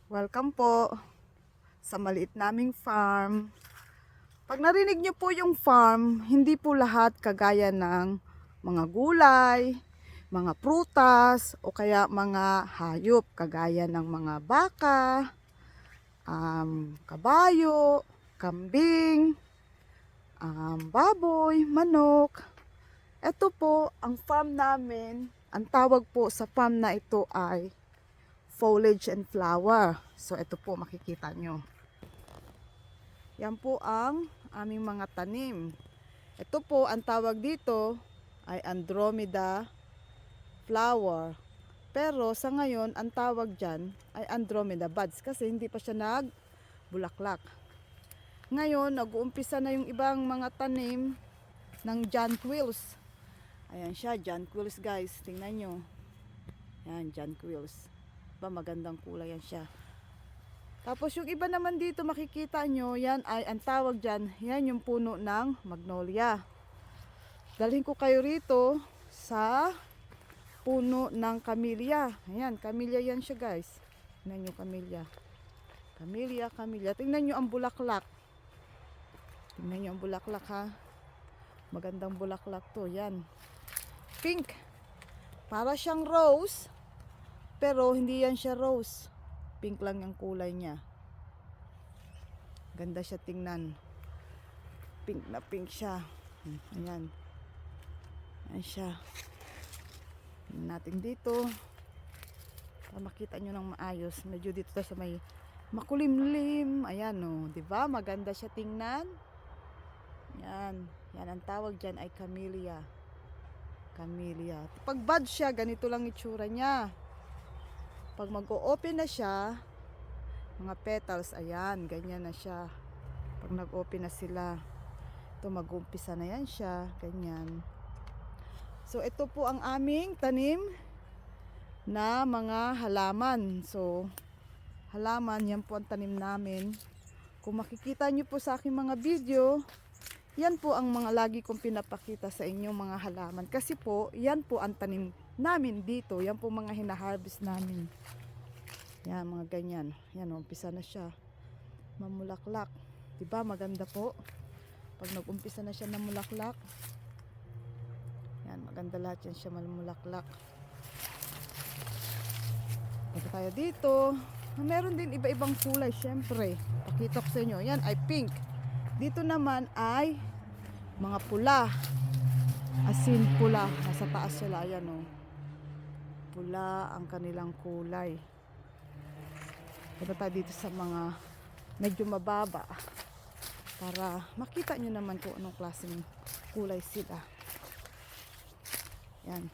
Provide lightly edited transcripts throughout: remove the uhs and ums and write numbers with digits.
Welcome po sa maliit naming farm. Pag narinig nyo po yung farm, hindi po lahat kagaya ng mga gulay, mga prutas, o kaya mga hayop kagaya ng mga baka, kabayo, kambing, baboy, manok. Ito po ang farm namin. Ang tawag po sa farm na ito ay foliage and flower. So ito po makikita nyo. Yan po ang aming mga tanim. Ito po ang tawag dito ay Andromeda flower. Pero sa ngayon ang tawag dyan ay Andromeda buds kasi hindi pa siya nagbulaklak. Ngayon nag-uumpisa na yung ibang mga tanim ng jonquils. Ayan siya, jonquils guys. Tingnan nyo. Ayan, jonquils. Magandang kulay yan siya. Tapos yung iba naman dito makikita nyo, yan ay ang tawag dyan, yan yung puno ng magnolia. Dalhin ko kayo rito sa puno ng camellia. Ayan, camellia yan siya guys. Tingnan nyo camellia. Camellia, camellia. Tingnan nyo ang bulaklak. Tingnan nyo ang bulaklak ha. Magandang bulaklak to, yan. Pink. Para siyang rose. Pero hindi yan siya rose. Pink lang yung kulay niya. Ganda siya tingnan. Pink na pink siya. Ayan. Ayan siya. Tingnan natin dito. Para makita nyo ng maayos. Medyo dito sa may makulimlim. Ayan o. Diba? Maganda siya tingnan. Yan. Yan ang tawag dyan ay camellia. Camellia. Pag bud siya, ganito lang itsura niya. Pag mag-o-open na siya, mga petals, ayan, ganyan na siya. Pag nag-open na sila, ito mag-umpisa na yan siya, ganyan. So, ito po ang aming tanim na mga halaman. So, halaman, yan po ang tanim namin. Kung makikita nyo po sa aking mga video, yan po ang mga lagi kong pinapakita sa inyo mga halaman. Kasi po, yan po ang tanim namin dito. Yan po mga hinaharvest namin. Yan, mga ganyan. Yan, umpisa na siya. Mamulaklak. Diba, maganda po. Pag nag-umpisa na siya na mulaklak. Yan, maganda lahat yan siya mamulaklak. Ito tayo dito. Meron din iba-ibang kulay, syempre. Pakita ko sa inyo. Yan ay pink. Dito naman ay mga pula. Asin pula. Nasa taas sila. Ayan o. Pula ang kanilang kulay. Ito tayo dito sa mga medyo mababa. Para makita nyo naman kung anong klaseng kulay sila. Yan.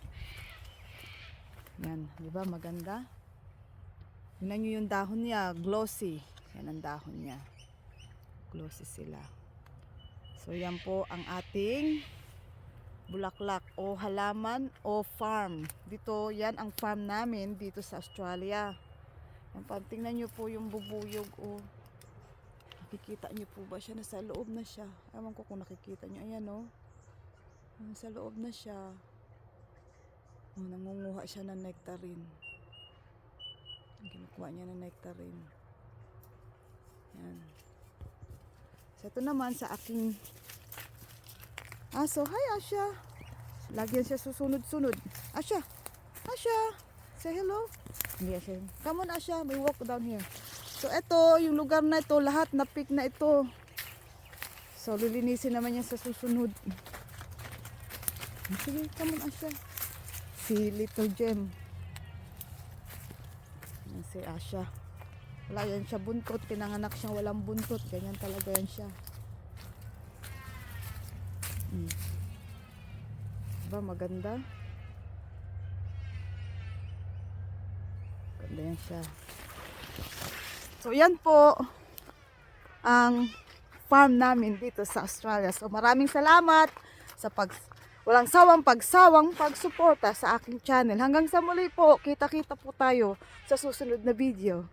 Yan. Diba maganda? Tingnan nyo yung dahon niya. Glossy. Yan ang dahon niya. Glossy sila. So yan po ang ating bulaklak o halaman o farm. Dito yan ang farm namin dito sa Australia. Yan pa, tingnan nyo po yung bubuyog o nakikita nyo po ba siya? Nasa loob na siya. Ewan ko kung nakikita nyo. Ayan o. Nasa loob na siya. Nangunguha siya ng nectarine. Kinukuha niya ng nectarine. Yan. So ito naman sa aking aso. Hi Asha. Lagi yan siya susunod-sunod. Asha. Asha. Say hello. Hindi Asha. Come on Asha. We walk down here. So ito, yung lugar na ito, lahat na pick na ito. So lilinisin naman yan sa susunod. Sige, come on Asha. Si Little Gem. Yan si Asha. Wala yan siya buntot. Pinanganak siyang walang buntot. Ganyan talaga yan siya. Diba maganda? Maganda yan siya. So yan po ang farm namin dito sa Australia. So maraming salamat sa walang pagsawang pagsuporta sa aking channel. Hanggang sa muli po, kita-kita po tayo sa susunod na video.